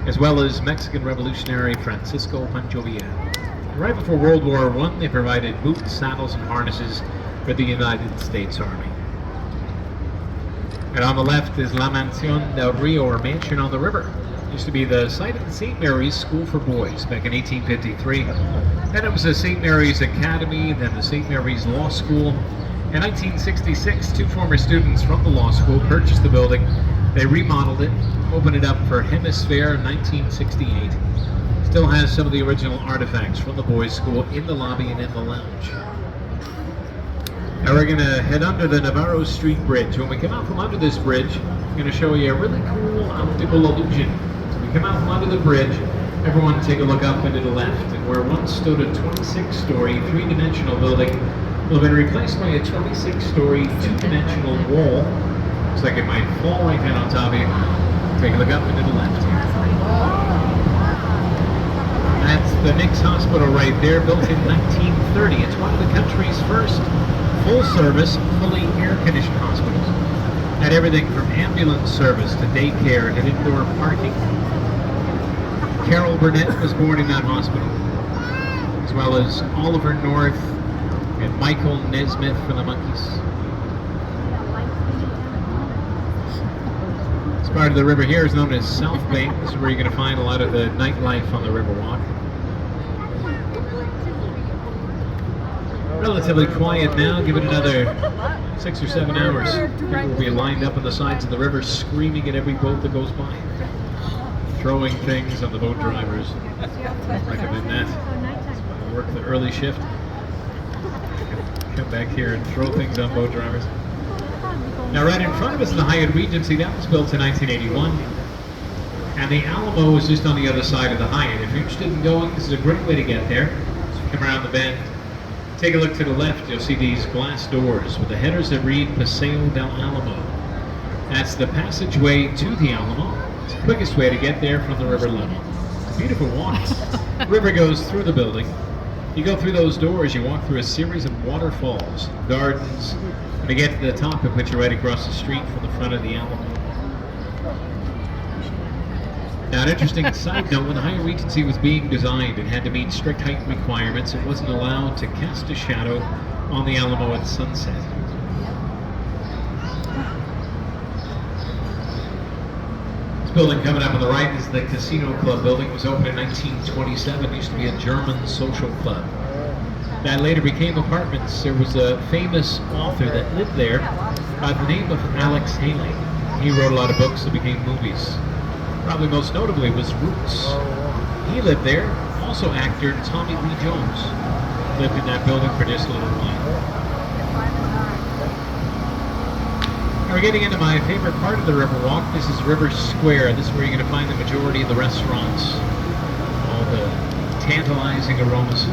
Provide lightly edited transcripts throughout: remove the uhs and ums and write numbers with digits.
as well as Mexican revolutionary Francisco Pancho Villa. Right before World War I, they provided boots, saddles, and harnesses for the United States Army. And on the left is La Mansión del Rio, or Mansion on the River. It used to be the site of the St. Mary's School for Boys back in 1853. Then it was the St. Mary's Academy, then the St. Mary's Law School. In 1966, two former students from the law school purchased the building. They remodeled it, opened it up for Hemisphere in 1968. Still has some of the original artifacts from the boys' school in the lobby and in the lounge. Now we're going to head under the Navarro Street Bridge. When we come out from under this bridge, I'm going to show you a really cool optical illusion. So we come out from under the bridge, everyone take a look up and to the left. And where once stood a 26-story, three-dimensional building will have been replaced by a 26-story, two-dimensional wall. Looks like it might fall right down on top of you. Take a look up and to the left. That's the Nix Hospital right there, built in 1930. It's one of the country's first full-service, fully air-conditioned hospitals. Had everything from ambulance service to daycare and indoor parking. Carol Burnett was born in that hospital, as well as Oliver North and Michael Nesmith from the Monkees. This part of the river here is known as South Bank. This is where you're going to find a lot of the nightlife on the Riverwalk. Relatively quiet now. Give it another 6 or 7 hours. People will be lined up on the sides of the river, screaming at every boat that goes by, throwing things on the boat drivers. Recommend that. So work the early shift. Come back here and throw things on boat drivers. Now, right in front of us is the Hyatt Regency. That was built in 1981, and the Alamo is just on the other side of the Hyatt. If you're interested in going, this is a great way to get there. So come around the bend. Take a look to the left, you'll see these glass doors with the headers that read Paseo del Alamo. That's the passageway to the Alamo. It's the quickest way to get there from the river level. It's a beautiful walk. The river goes through the building. You go through those doors, you walk through a series of waterfalls, gardens. When you get to the top, it puts you right across the street from the front of the Alamo. Now, an interesting side note, when the Hyatt Regency was being designed, it had to meet strict height requirements. It wasn't allowed to cast a shadow on the Alamo at sunset. This building coming up on the right is the Casino Club building. It was opened in 1927. It used to be a German social club. That later became apartments. There was a famous author that lived there by the name of Alex Haley. He wrote a lot of books that became movies. Probably most notably was Roots. He lived there. Also actor Tommy Lee Jones lived in that building for just a little while. Now we're getting into my favorite part of the Riverwalk. This is River Square. This is where you're going to find the majority of the restaurants. All the tantalizing aromas.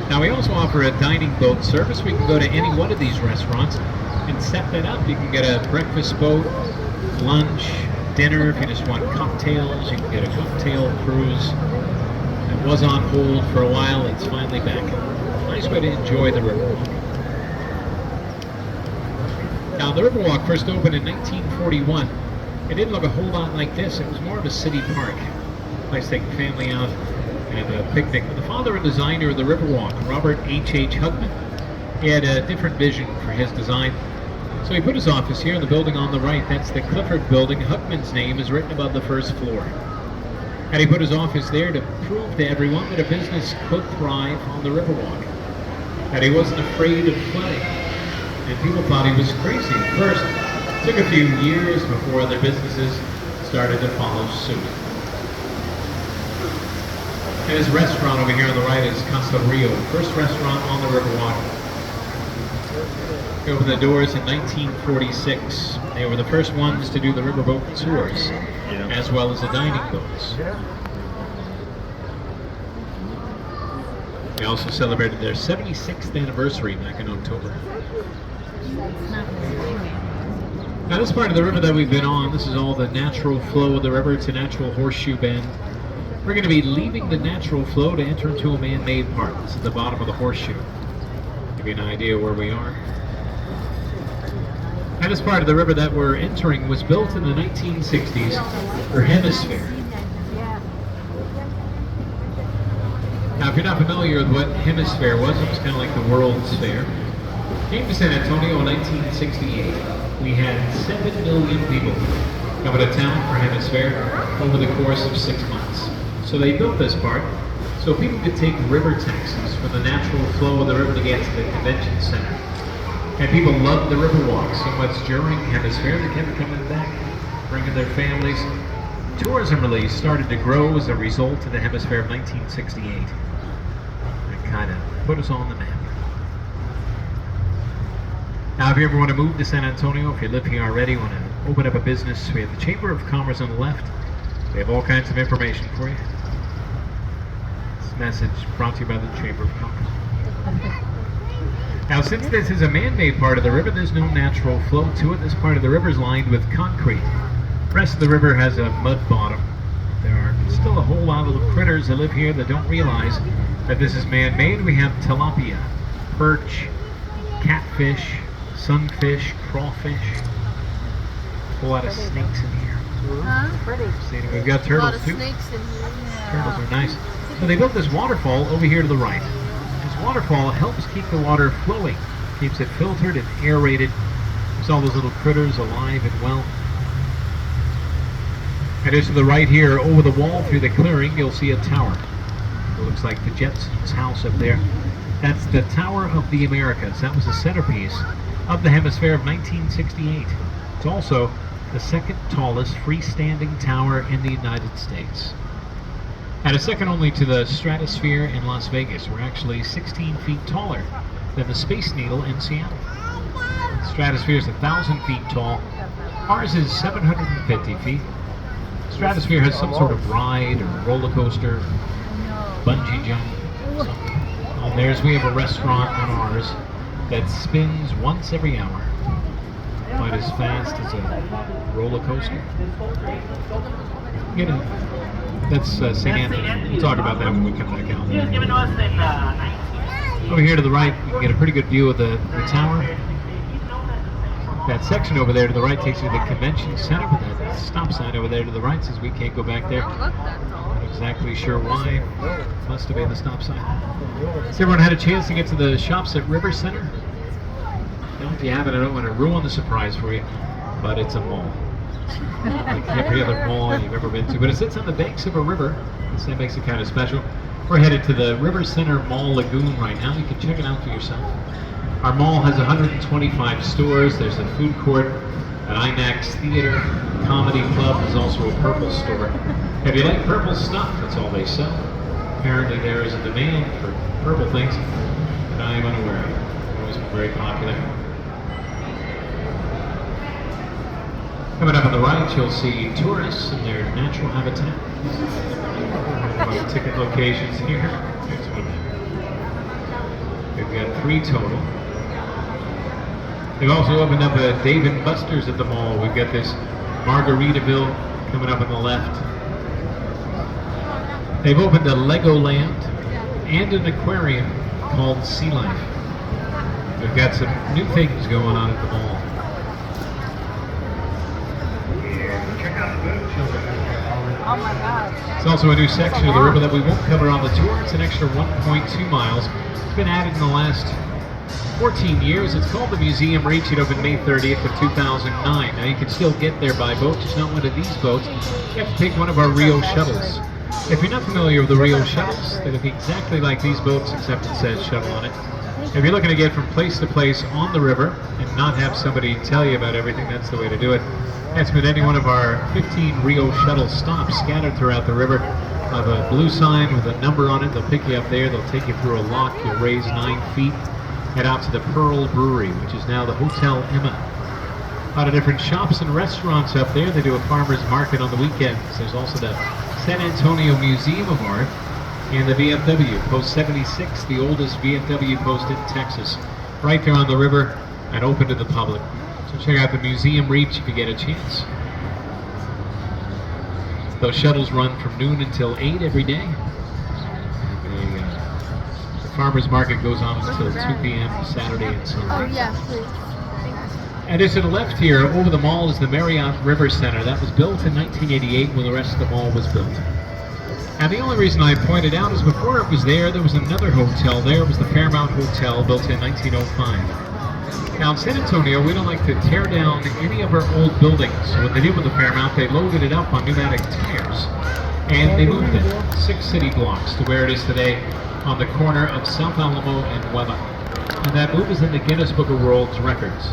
Now we also offer a dining boat service. We can go to any one of these restaurants and set that up. You can get a breakfast boat, lunch, dinner. If you just want cocktails, you can get a cocktail cruise. It was on hold for a while. It's finally back. Nice way to enjoy the Riverwalk. Now, the Riverwalk first opened in 1941. It didn't look a whole lot like this. It was more of a city park. Nice to take the family out and have a picnic. But the father and designer of the Riverwalk, Robert H.H. Hugman, he had a different vision for his design. So he put his office here in the building on the right. That's the Clifford Building. Hugman's name is written above the first floor. And he put his office there to prove to everyone that a business could thrive on the Riverwalk. That he wasn't afraid of flooding. And people thought he was crazy at first. It took a few years before other businesses started to follow suit. And his restaurant over here on the right is Casa Rio, first restaurant on the Riverwalk. They opened the doors in 1946. They were the first ones to do the riverboat tours, as well as the dining boats. They also celebrated their 76th anniversary back in October. Now this part of the river that we've been on, this is all the natural flow of the river. It's a natural horseshoe bend. We're going to be leaving the natural flow to enter into a man-made part. This is the bottom of the horseshoe. Give you an idea where we are. And this part of the river that we're entering was built in the 1960s for Hemisphere. Now, if you're not familiar with what Hemisphere was, it was kind of like the World's Fair. Came to San Antonio in 1968. We had 7 million people coming to town for Hemisphere over the course of 6 months. So they built this part so people could take river taxis from the natural flow of the river to get to the convention center. And people loved the river walk so much during Hemisphere they kept coming back, bringing their families. Tourism really started to grow as a result of the Hemisphere of 1968. It kind of put us on the map. Now, if you ever want to move to San Antonio, if you live here already, want to open up a business, we have the Chamber of Commerce on the left. We have all kinds of information for you. This message brought to you by the Chamber of Commerce. Now, since this is a man-made part of the river, there's no natural flow to it. This part of the river is lined with concrete. The rest of the river has a mud bottom. There are still a whole lot of little critters that live here that don't realize that this is man-made. We have tilapia, perch, catfish, sunfish, crawfish, a whole lot of snakes in here. Pretty. See, we've got turtles a lot of too. snakes in here. Turtles are nice. So they built this waterfall over here to the right. This waterfall helps keep the water flowing, keeps it filtered and aerated. There's all those little critters alive and well. And just to the right here, over the wall through the clearing, you'll see a tower. It looks like the Jetsons' house up there. That's the Tower of the Americas. That was the centerpiece of the Hemisphere of 1968. It's also the second tallest freestanding tower in the United States. And a second only to the Stratosphere in Las Vegas. We're actually 16 feet taller than the Space Needle in Seattle. The Stratosphere is 1,000 feet tall. Ours is 750 feet. Stratosphere has some sort of ride or roller coaster, bungee jump, something. On theirs we have a restaurant on ours that spins once every hour, quite as fast as a roller coaster. You know, that's St. Anthony. We'll talk about that when we come back out. Over here to the right, you can get a pretty good view of the tower. That section over there to the right takes you to the convention center, but that stop sign over there to the right says we can't go back there. Not exactly sure why. Must have been the stop sign. Has everyone had a chance to get to the shops at River Center? No, if you haven't, I don't want to ruin the surprise for you, but it's a mall. Like every other mall you've ever been to, but it sits on the banks of a river, so that makes it kind of special. We're headed to the River Center Mall Lagoon right now. You can check it out for yourself. Our mall has 125 stores. There's a food court, an IMAX theater, comedy club. There's also a Purple store. If you like Purple stuff, that's all they sell. Apparently there is a demand for Purple things that I am unaware of. They've always been very popular. Coming up on the right, you'll see tourists in their natural habitat. Ticket locations here. Here's one. We've got 3 total. They've also opened up a Dave & Buster's at the mall. We've got this Margaritaville coming up on the left. They've opened a Legoland and an aquarium called Sea Life. We've got some new things going on at the mall. Oh my God. It's also a new section of the river that we won't cover on the tour. It's an extra 1.2 miles. It's been added in the last 14 years. It's called the Museum Reach. It opened May 30th of 2009. Now you can still get there by boat, just not one of these boats. You have to take one of our Rio shuttles. If you're not familiar with the Rio shuttles, they look exactly like these boats except it says shuttle on it. If you're looking to get from place to place on the river and not have somebody tell you about everything, that's the way to do it. That's with any one of our 15 Rio shuttle stops scattered throughout the river. Have a blue sign with a number on it. They'll pick you up there. They'll take you through a lock. You'll raise 9 feet. Head out to the Pearl Brewery, which is now the Hotel Emma. A lot of different shops and restaurants up there. They do a farmer's market on the weekends. There's also the San Antonio Museum of Art and the VFW, Post 76, the oldest VFW post in Texas. Right there on the river and open to the public. So check out the Museum Reach if you get a chance. Those shuttles run from noon until 8 every day. The farmer's market goes on until 2 p.m. Saturday and Sunday. Oh yeah, please. And just to the left here, over the mall, is the Marriott River Center. That was built in 1988 when the rest of the mall was built. And the only reason I pointed out is before it was there was another hotel there. It was the Fairmount Hotel, built in 1905. Now in San Antonio, we don't like to tear down any of our old buildings. So what they did with the Fairmount, they loaded it up on pneumatic tires. And they moved it 6 city blocks to where it is today on the corner of South Alamo and Wella. And that move is in the Guinness Book of World Records.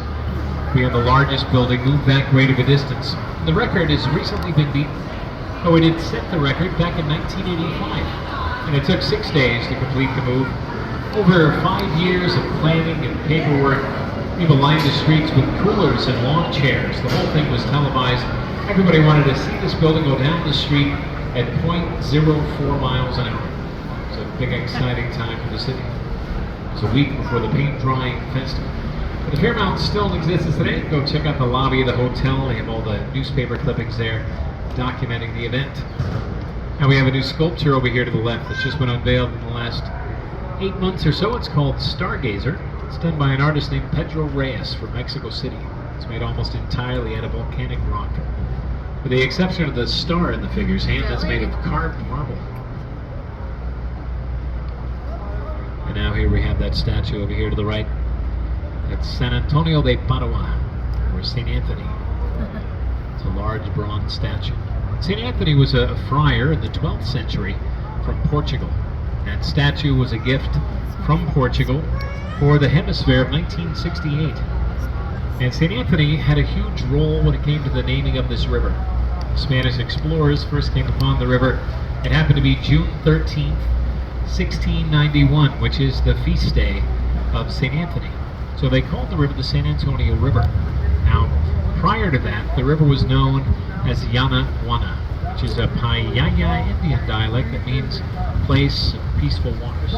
We have the largest building moved that great of a distance. The record has recently been beaten. Oh, it had set the record back in 1985. And it took 6 days to complete the move. Over 5 years of planning and paperwork, people lined the streets with coolers and lawn chairs. The whole thing was televised. Everybody wanted to see this building go down the street at 0.04 miles an hour. It was a big, exciting time for the city. It was a week before the paint drying festival. But the Fairmount still exists today. Go check out the lobby of the hotel. They have all the newspaper clippings there documenting the event. And we have a new sculpture over here to the left that's just been unveiled in the last 8 months or so. It's called Stargazer. It's done by an artist named Pedro Reyes from Mexico City. It's made almost entirely out of volcanic rock, with the exception of the star in the figure's hand that's made of carved marble. And now here we have that statue over here to the right. It's San Antonio de Padua, or St. Anthony. It's a large bronze statue. St. Anthony was a friar in the 12th century from Portugal. That statue was a gift from Portugal for the hemisphere of 1968. And St. Anthony had a huge role when it came to the naming of this river. Spanish explorers first came upon the river. It happened to be June 13th, 1691, which is the feast day of St. Anthony. So they called the river the San Antonio River. Now, prior to that, the river was known as Yanaguana, which is a Payaya Indian dialect that means place of peaceful waters.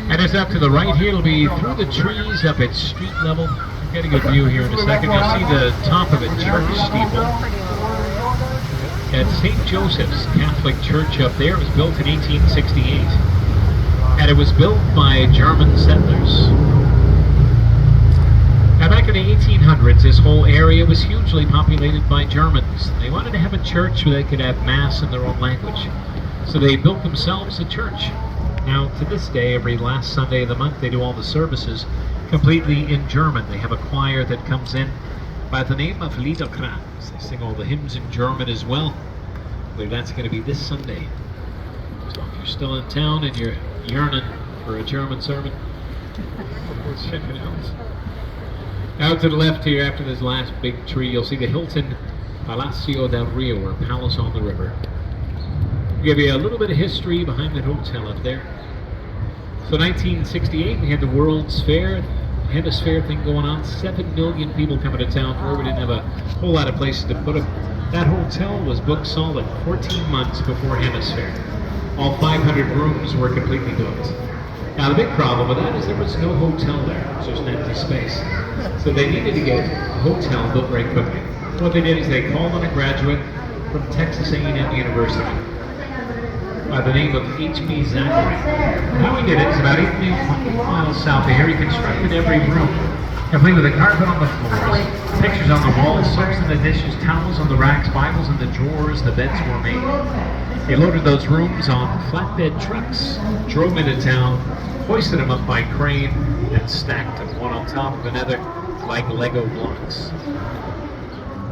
And it's up to the right here. It'll be through the trees up at street level. We'll get a good view here in a second. You'll see the top of a church steeple at St. Joseph's Catholic Church up there. It was built in 1868. And it was built by German settlers. Now back in the 1800s, this whole area was hugely populated by Germans. They wanted to have a church where they could have Mass in their own language. So they built themselves a church. Now to this day, every last Sunday of the month, they do all the services completely in German. They have a choir that comes in by the name of Liederkranz. They sing all the hymns in German as well. I believe that's going to be this Sunday. So if you're still in town and you're yearning for a German sermon, check it out. Out to the left here, after this last big tree, you'll see the Hilton Palacio del Rio, or Palace on the River. I'll give you a little bit of history behind that hotel up there. So 1968, we had the World's Fair, Hemisphere thing going on. 7 million people coming to town. We didn't have a whole lot of places to put them. That hotel was booked solid 14 months before Hemisphere. All 500 rooms were completely booked. Now the big problem with that is there was no hotel there. It was just an empty space. So they needed to get a hotel built very quickly. What they did is they called on a graduate from Texas A&M University by the name of H.B. Zachary. How he did it is about 8 miles south of here. He constructed every room, complete with a carpet on the floors, pictures on the walls, soaps in the dishes, towels on the racks, Bibles in the drawers. The beds were made. He loaded those rooms on flatbed trucks, drove into town, hoisted them up by crane, and stacked them one on top of another like Lego blocks.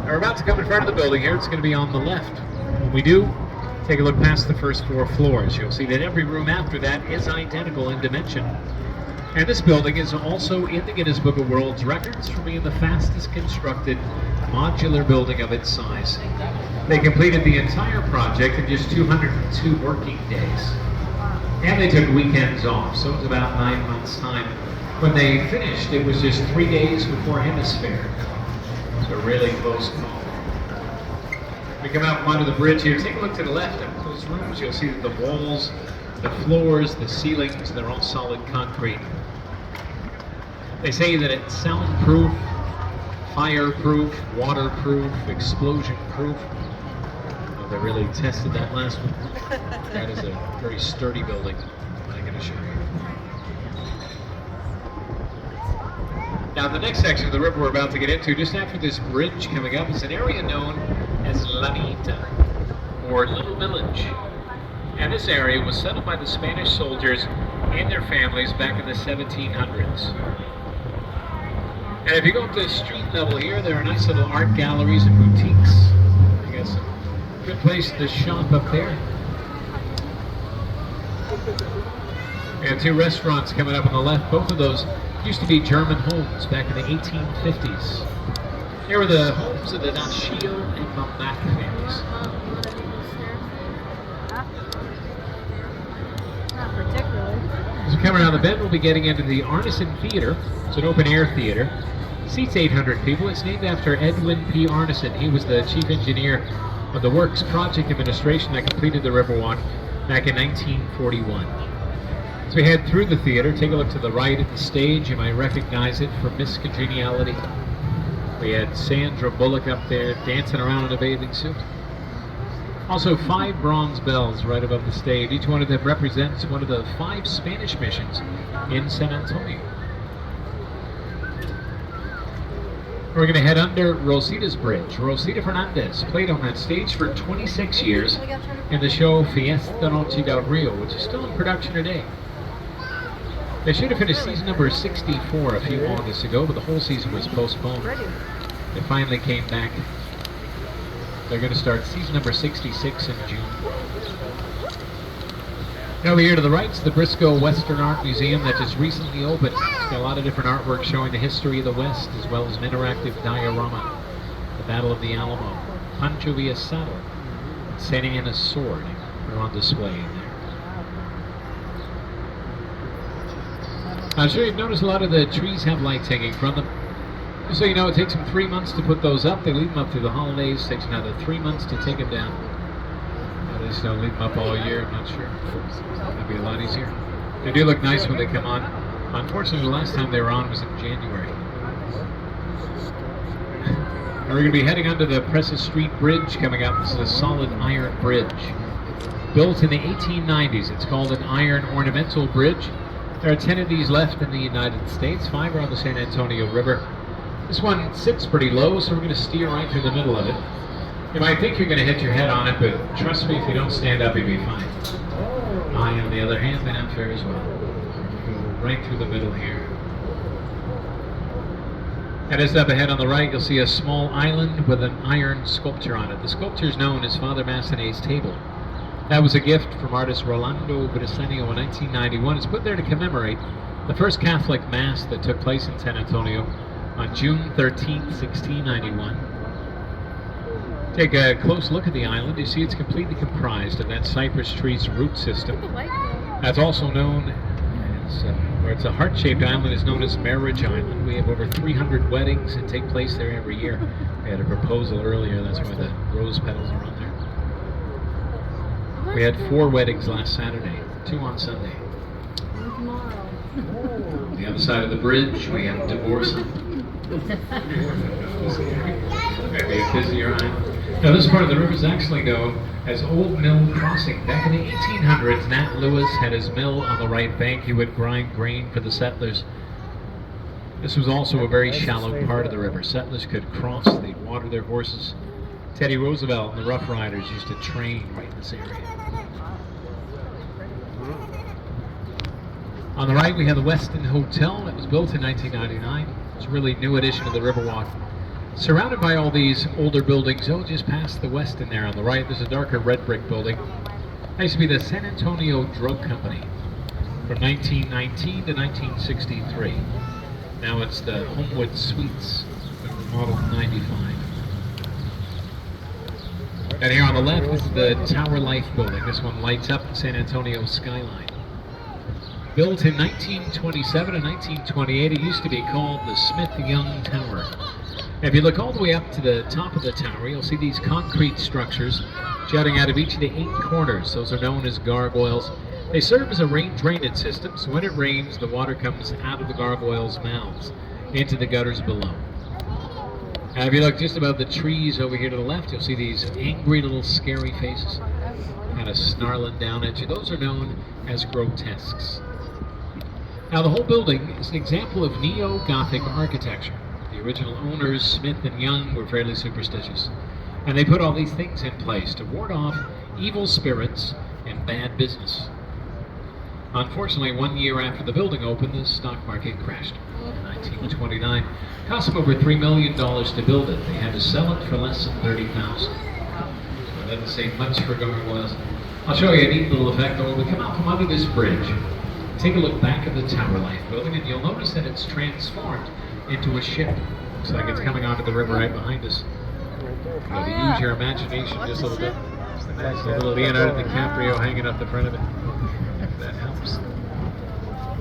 We're about to come in front of the building here. It's going to be on the left. When we do, take a look past the first 4 floors. You'll see that every room after that is identical in dimension. And this building is also in the Guinness Book of World Records for being the fastest constructed modular building of its size. They completed the entire project in just 202 working days. And they took weekends off, so it was about 9 months' time. When they finished, it was just 3 days before Hemisphere. So really close call. We come out from under the bridge here. Take a look to the left at those rooms. You'll see that the walls, the floors, the ceilings, they're all solid concrete. They say that it's soundproof, fireproof, waterproof, explosion-proof. They really tested that last one. That is a very sturdy building, I'm going to show you. Now, the next section of the river we're about to get into, just after this bridge coming up, is an area known as Lanita, or Little Village. And this area was settled by the Spanish soldiers and their families back in the 1700s. And if you go up to the street level here, there are nice little art galleries and boutiques. You got some good place to shop up there. And two restaurants coming up on the left. Both of those used to be German homes back in the 1850s. They were the homes of the Nashiel and Mammak families. Not particularly. As we come around the bend, we'll be getting into the Arneson Theater. It's an open-air theater. Seats 800 people. It's named after Edwin P. Arneson. He was the chief engineer of the Works Project Administration that completed the Riverwalk back in 1941. As we head through the theater, take a look to the right at the stage. You might recognize it from Miss Congeniality. We had Sandra Bullock up there dancing around in a bathing suit. Also, 5 bronze bells right above the stage. Each one of them represents one of the 5 Spanish missions in San Antonio. We're going to head under Rosita's Bridge. Rosita Fernandez played on that stage for 26 years in the show Fiesta Noche del Rio, which is still in production today. They should have finished season number 64 a few August ago, but the whole season was postponed. They finally came back. They're going to start season number 66 in June. Now over here to the right is the Briscoe Western Art Museum that just recently opened. It's got a lot of different artwork showing the history of the West, as well as an interactive diorama. The Battle of the Alamo, Pancho Villa's saddle, Santa Anna's sword are on display in there. I'm sure you've noticed a lot of the trees have lights hanging from them. Just so you know, it takes them 3 months to put those up. They leave them up through the holidays. It takes another 3 months to take them down. They just don't leave them up all year, I'm not sure. That'd be a lot easier. They do look nice when they come on. Unfortunately, the last time they were on was in January. And we're going to be heading under the Presses Street Bridge coming up. This is a solid iron bridge. Built in the 1890s. It's called an iron ornamental bridge. There are 10 of these left in the United States. 5 are on the San Antonio River. This one sits pretty low, so we're going to steer right through the middle of it. You might think you're going to hit your head on it, but trust me, if you don't stand up, you'll be fine. I, on the other hand, may not fare as well. Go right through the middle here. And just up ahead on the right, you'll see a small island with an iron sculpture on it. The sculpture is known as Father Massenet's Table. That was a gift from artist Rolando Briceño in 1991. It's put there to commemorate the first Catholic Mass that took place in San Antonio on June 13, 1691. Take a close look at the island. You see it's completely comprised of that cypress tree's root system. That's also known as, where it's a heart-shaped island, is known as Marriage Island. We have over 300 weddings that take place there every year. We had a proposal earlier, that's why the rose petals are on there. We had 4 weddings last Saturday, 2 on Sunday. Tomorrow. On the other side of the bridge, we have divorce. Maybe a busier island. Now, this part of the river is actually known as Old Mill Crossing. Back in the 1800s, Nat Lewis had his mill on the right bank. He would grind grain for the settlers. This was also a very shallow part of the river. Settlers could cross, they'd water their horses. Teddy Roosevelt and the Rough Riders used to train right in this area. On the right, we have the Westin Hotel that was built in 1999. It's a really new addition to the Riverwalk. Surrounded by all these older buildings, just past the Westin there on the right, there's a darker red brick building. That used to be the San Antonio Drug Company from 1919 to 1963. Now it's the Homewood Suites, Model 95. And here on the left is the Tower Life building. This one lights up the San Antonio skyline. Built in 1927 and 1928, it used to be called the Smith-Young Tower. If you look all the way up to the top of the tower, you'll see these concrete structures jutting out of each of the 8 corners. Those are known as gargoyles. They serve as a rain drainage system, so when it rains, the water comes out of the gargoyles' mouths into the gutters below. And if you look just above the trees over here to the left, you'll see these angry little scary faces kind of snarling down at you. Those are known as grotesques. Now, the whole building is an example of neo-Gothic architecture. The original owners, Smith and Young, were fairly superstitious, and they put all these things in place to ward off evil spirits and bad business. Unfortunately, 1 year after the building opened, the stock market crashed. In 1929, it cost them over $3 million to build it. They had to sell it for less than $30,000. So it doesn't say much for gargoyles. I'll show you a neat little effect though. We come out from under this bridge. Take a look back at the Tower Life building, and you'll notice that it's transformed into a ship. Looks like it's coming onto the river right behind us. You know, to use your imagination just a little bit. Just a nice little Leonardo DiCaprio hanging up the front of it. That helps.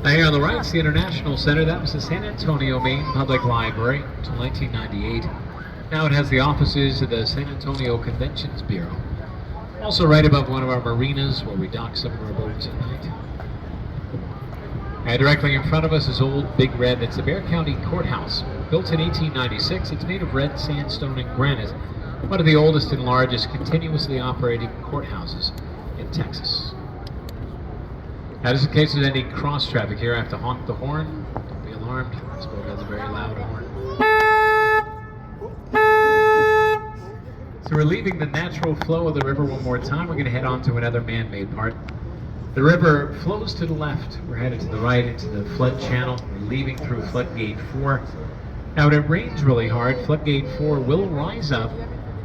Now here on the right is the International Center. That was the San Antonio Main Public Library until 1998. Now it has the offices of the San Antonio Conventions Bureau. Also right above one of our marinas where we dock some of our boats at night. Directly in front of us is Old Big Red. It's the Bexar County Courthouse. Built in 1896, it's made of red sandstone and granite. One of the oldest and largest continuously operating courthouses in Texas. Now, just in case there's any cross traffic here, I have to honk the horn. Don't be alarmed. This boat has a very loud horn. So we're leaving the natural flow of the river one more time. We're going to head on to another man-made part. The river flows to the left. We're headed to the right into the flood channel. We're leaving through Floodgate 4. Now, when it rains really hard, Floodgate 4 will rise up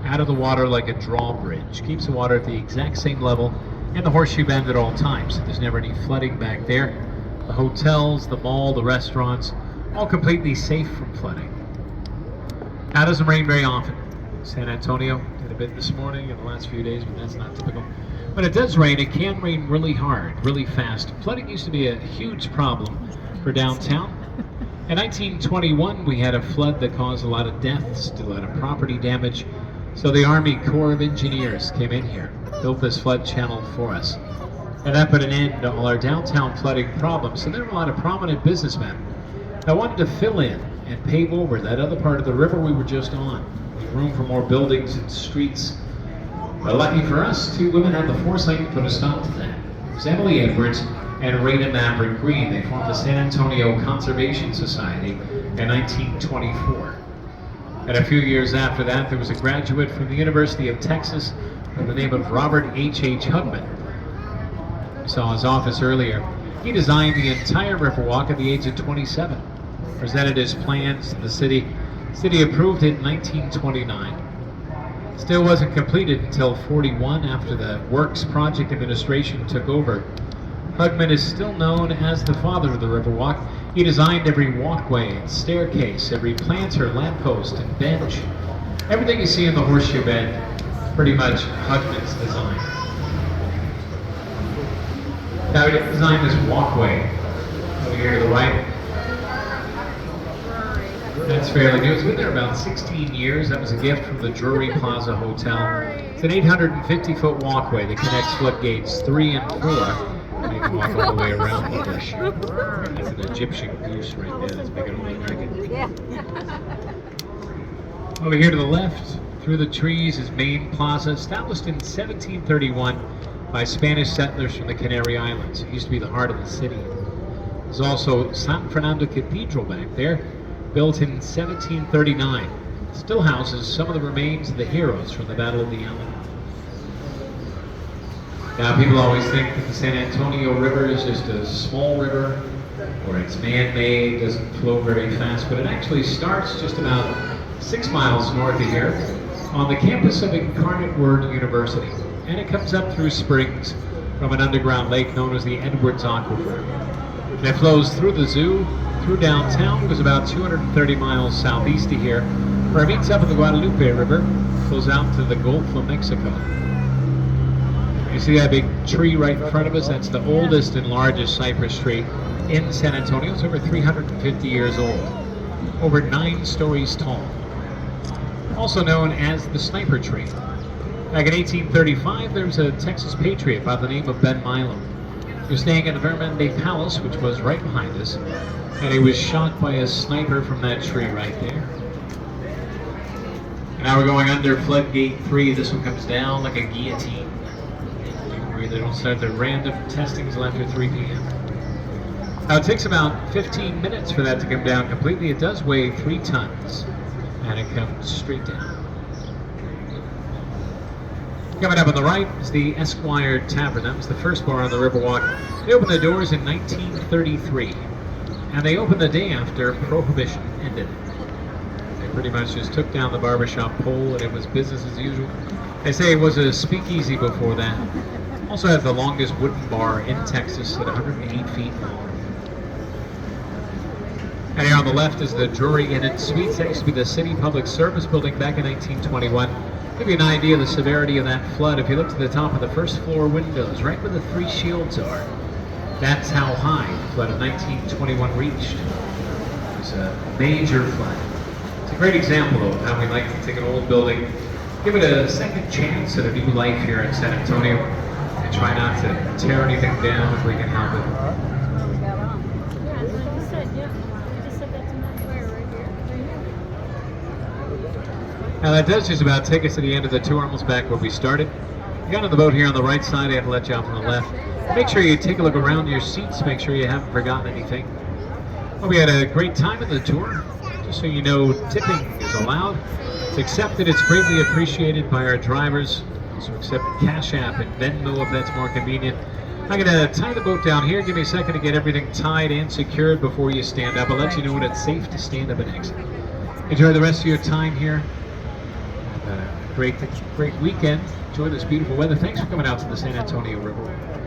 out of the water like a drawbridge. Keeps the water at the exact same level in the Horseshoe Bend at all times. There's never any flooding back there. The hotels, the mall, the restaurants, all completely safe from flooding. Now, it doesn't rain very often. San Antonio did a bit this morning in the last few days, but that's not typical. When it does rain, it can rain really hard, really fast. Flooding used to be a huge problem for downtown. In 1921, we had a flood that caused a lot of deaths, did a lot of property damage. So the Army Corps of Engineers came in here, built this flood channel for us. And that put an end to all our downtown flooding problems. So there were a lot of prominent businessmen that wanted to fill in and pave over that other part of the river we were just on. There's room for more buildings and streets. But lucky for us, two women had the foresight to put a stop to that. It was Emily Edwards and Rena Maverick Green. They formed the San Antonio Conservation Society in 1924. And a few years after that, there was a graduate from the University of Texas by the name of Robert H.H. Hugman. We saw his office earlier. He designed the entire Riverwalk at the age of 27. Presented his plans to the city. The city approved it in 1929. Still wasn't completed until 41 after the Works Project Administration took over. Hugman is still known as the father of the Riverwalk. He designed every walkway and staircase, every planter, lamppost, and bench. Everything you see in the Horseshoe Bend, pretty much Hugman's design. Now he designed this walkway over here to the right. That's fairly new. It's been there about 16 years. That was a gift from the Drury Plaza Hotel. It's an 850-foot walkway that connects floodgates 3 and 4. And you can walk all the way around the bush. That's an Egyptian goose right there that's bigger than American. Yeah. Over here to the left, through the trees, is Main Plaza, established in 1731 by Spanish settlers from the Canary Islands. It used to be the heart of the city. There's also San Fernando Cathedral back there, built in 1739. It still houses some of the remains of the heroes from the Battle of the Alamo. Now, people always think that the San Antonio River is just a small river, or it's man-made, doesn't flow very fast, but it actually starts just about 6 miles north of here on the campus of Incarnate Word University. And it comes up through springs from an underground lake known as the Edwards Aquifer. And it flows through the zoo, through downtown, goes about 230 miles southeast of here, where it meets up with the Guadalupe River, flows out to the Gulf of Mexico. You see that big tree right in front of us? That's the oldest and largest cypress tree in San Antonio. It's over 350 years old, over 9 stories tall. Also known as the sniper tree. Back in 1835, there was a Texas patriot by the name of Ben Milam. He was staying at the Vermende Palace, which was right behind us, and he was shot by a sniper from that tree right there. And now we're going under Floodgate 3. This one comes down like a guillotine. Don't worry, they don't start their random testing until after 3 p.m. Now it takes about 15 minutes for that to come down completely. It does weigh 3 tons, and it comes straight down. Coming up on the right is the Esquire Tavern. That was the first bar on the Riverwalk. They opened the doors in 1933, and they opened the day after Prohibition ended. They pretty much just took down the barbershop pole, and it was business as usual. They say it was a speakeasy before that. Also has the longest wooden bar in Texas at 108 feet long. And here on the left is the Drury Inn and Suites. That used to be the City Public Service Building back in 1921. Give you an idea of the severity of that flood. If you look to the top of the first floor windows, right where the 3 shields are, that's how high the flood of 1921 reached. It was a major flood. It's a great example of how we like to take an old building, give it a second chance at a new life here in San Antonio, and try not to tear anything down if we can help it. Well, we got on. Yeah, like you said, yeah. You just said that's enough fire right here. Now that does just about take us to the end of the tour, almost back where we started. You got on the boat here on the right side, I have to let you off on the left. Make sure you take a look around your seats, make sure you haven't forgotten anything. Well, we had a great time in the tour. Just so you know, tipping is allowed. It's accepted, it's greatly appreciated by our drivers. Also accept Cash App and Venmo if that's more convenient. I'm going to tie the boat down here. Give me a second to get everything tied and secured before you stand up. I'll let you know when it's safe to stand up and exit. Enjoy the rest of your time here. Have a great weekend. Enjoy this beautiful weather. Thanks for coming out to the San Antonio Riverwalk.